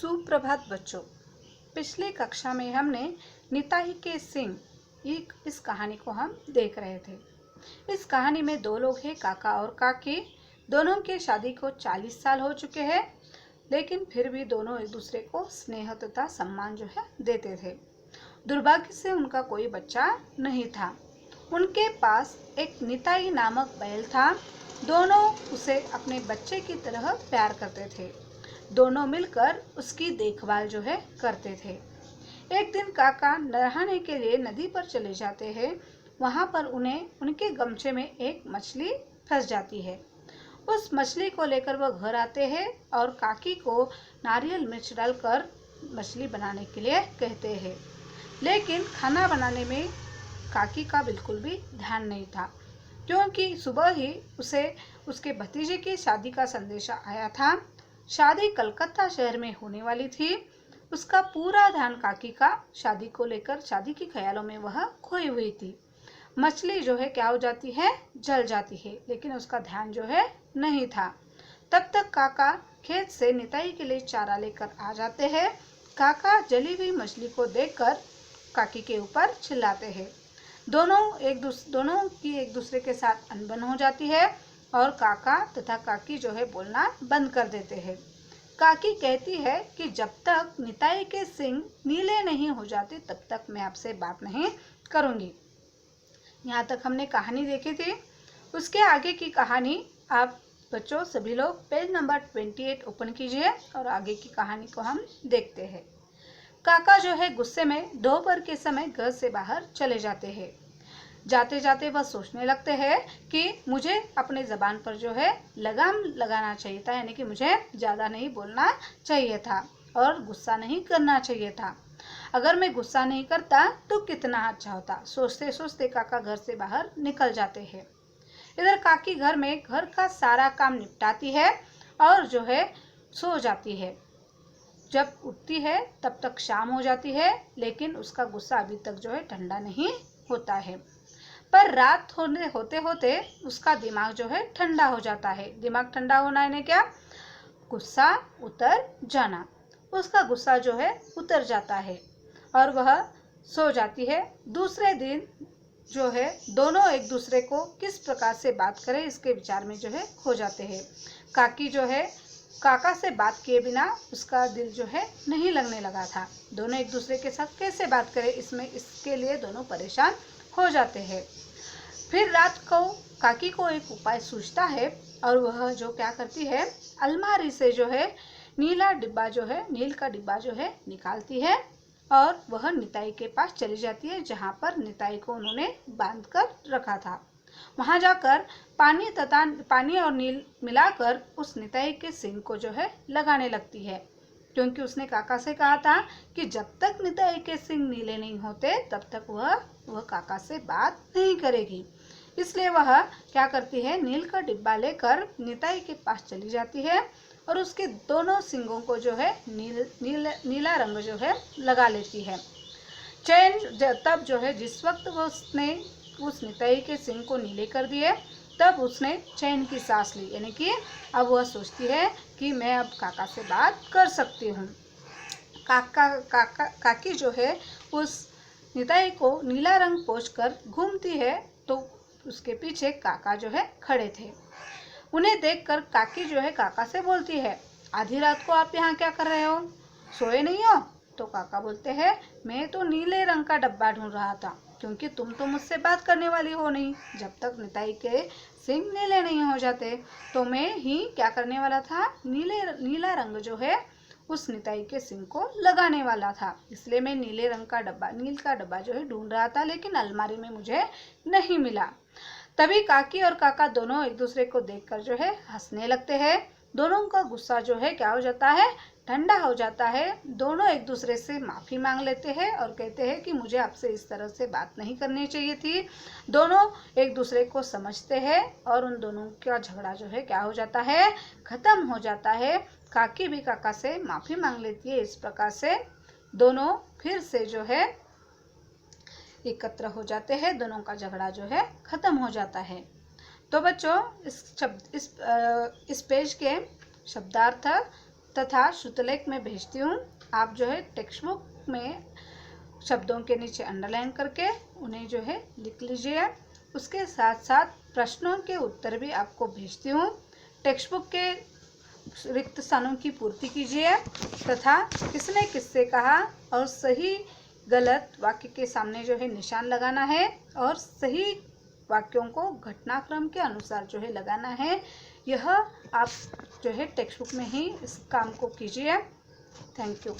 सुप्रभात बच्चों। पिछली कक्षा में हमने निताई के सिंह इस कहानी को हम देख रहे थे। इस कहानी में दो लोग हैं, काका और काकी। दोनों की शादी को 40 साल हो चुके हैं, लेकिन फिर भी दोनों एक दूसरे को स्नेह तथा सम्मान जो है देते थे। दुर्भाग्य से उनका कोई बच्चा नहीं था। उनके पास एक निताई नामक बैल था। दोनों उसे अपने बच्चे की तरह प्यार करते थे। दोनों मिलकर उसकी देखभाल जो है करते थे। एक दिन काका नहाने के लिए नदी पर चले जाते हैं। वहां पर उन्हें उनके गमछे में एक मछली फंस जाती है। उस मछली को लेकर वह घर आते हैं और काकी को नारियल मिर्च डालकर मछली बनाने के लिए कहते हैं। लेकिन खाना बनाने में काकी का बिल्कुल भी ध्यान नहीं था, क्योंकि सुबह ही उसे उसके भतीजे की शादी का संदेशा आया था। शादी कलकत्ता शहर में होने वाली थी। उसका पूरा ध्यान काकी का शादी को लेकर, शादी के ख्यालों में वह खोई हुई थी। मछली जो है क्या हो जाती है, जल जाती है, लेकिन उसका ध्यान जो है नहीं था। तब तक काका खेत से निताई के लिए चारा लेकर आ जाते हैं। काका जली हुई मछली को देखकर काकी के ऊपर चिल्लाते हैं। दोनों की एक दूसरे के साथ अनबन हो जाती है और काका तथा काकी जो है बोलना बंद कर देते हैं। काकी कहती है कि जब तक निताई के सिंग नीले नहीं हो जाते तब तक मैं आपसे बात नहीं करूंगी। यहाँ तक हमने कहानी देखी थी। उसके आगे की कहानी आप बच्चों सभी लोग पेज नंबर 28 ओपन कीजिए और आगे की कहानी को हम देखते हैं। काका जो है गुस्से में दोपहर के समय घर से बाहर चले जाते हैं। जाते जाते वह सोचने लगते हैं कि मुझे अपने ज़बान पर जो है लगाम लगाना चाहिए था, यानी कि मुझे ज़्यादा नहीं बोलना चाहिए था और गुस्सा नहीं करना चाहिए था। अगर मैं गुस्सा नहीं करता तो कितना अच्छा होता। सोचते सोचते काका घर से बाहर निकल जाते हैं। इधर काकी घर में घर का सारा काम निपटाती है और जो है सो जाती है। जब उठती है तब तक शाम हो जाती है, लेकिन उसका गुस्सा अभी तक जो है ठंडा नहीं होता है। पर रात होते होते उसका दिमाग जो है ठंडा हो जाता है। दिमाग ठंडा होना यानी क्या, गुस्सा उतर जाना। उसका गुस्सा जो है उतर जाता है और वह सो जाती है। दूसरे दिन जो है दोनों एक दूसरे को किस प्रकार से बात करें इसके विचार में जो है खो जाते हैं। काकी जो है काका से बात किए बिना उसका दिल जो है नहीं लगने लगा था। दोनों एक दूसरे के साथ कैसे बात करें इसके लिए दोनों परेशान हो जाते हैं। फिर रात को काकी को एक उपाय सूझता है और वह जो क्या करती है, अलमारी से जो है नील का डिब्बा जो है निकालती है और वह निताई के पास चली जाती है, जहाँ पर निताई को उन्होंने बांध कर रखा था। वहां जाकर पानी और नील मिलाकर उस निताई के सिंग को जो है लगाने लगती है, क्योंकि उसने काका से कहा था कि जब तक निताई के सिंग नीले नहीं होते तब तक वह काका से बात नहीं करेगी। इसलिए वह क्या करती है, नील का डिब्बा लेकर निताई के पास चली जाती है और उसके दोनों सिंगों को जो है नीला रंग जो है लगा लेती है। तब जो है जिस वक्त उसने उस निताई के सिंग को नीले कर दिए तब उसने चैन की सांस ली, यानी कि अब वह सोचती है कि मैं अब काका से बात कर सकती हूँ। काकी जो है उस निताई को नीला रंग पोंछकर घूमती है तो उसके पीछे काका जो है खड़े थे। उन्हें देखकर काकी जो है काका से बोलती है, आधी रात को आप यहाँ क्या कर रहे हो, सोए नहीं हो? तो काका बोलते हैं, मैं तो नीले रंग का डब्बा ढूंढ रहा था, क्योंकि तुम तो मुझसे बात करने वाली हो नहीं। जब तक निताई के सिंग नीले नहीं हो जाते तो मैं ही क्या करने वाला था, नीला रंग जो है उस निताई के सिंग को लगाने वाला था। इसलिए मैं नील का डब्बा जो है ढूंढ रहा था, लेकिन अलमारी में मुझे नहीं मिला। तभी काकी और काका दोनों एक दूसरे को देखकर जो है हंसने लगते हैं। दोनों का गुस्सा जो है क्या हो जाता है, ठंडा हो जाता है। दोनों एक दूसरे से माफ़ी मांग लेते हैं और कहते हैं कि मुझे आपसे इस तरह से बात नहीं करनी चाहिए थी। दोनों एक दूसरे को समझते हैं और उन दोनों का झगड़ा जो है क्या हो जाता है, ख़त्म हो जाता है। काकी भी काका से माफ़ी मांग लेती है। इस प्रकार से दोनों फिर से जो है एकत्र हो जाते हैं। दोनों का झगड़ा जो है ख़त्म हो जाता है। तो बच्चों इस पेज के शब्दार्थ तथा श्रुतलेख में भेजती हूँ। आप जो है टेक्स्ट बुक में शब्दों के नीचे अंडरलाइन करके उन्हें जो है लिख लीजिए। उसके साथ साथ प्रश्नों के उत्तर भी आपको भेजती हूँ। टेक्स्ट बुक के रिक्त स्थानों की पूर्ति कीजिए तथा किसने किससे कहा और सही गलत वाक्य के सामने जो है निशान लगाना है और सही वाक्यों को घटनाक्रम के अनुसार जो है लगाना है। यह आप जो है टेक्स्ट बुक में ही इस काम को कीजिए। Thank you.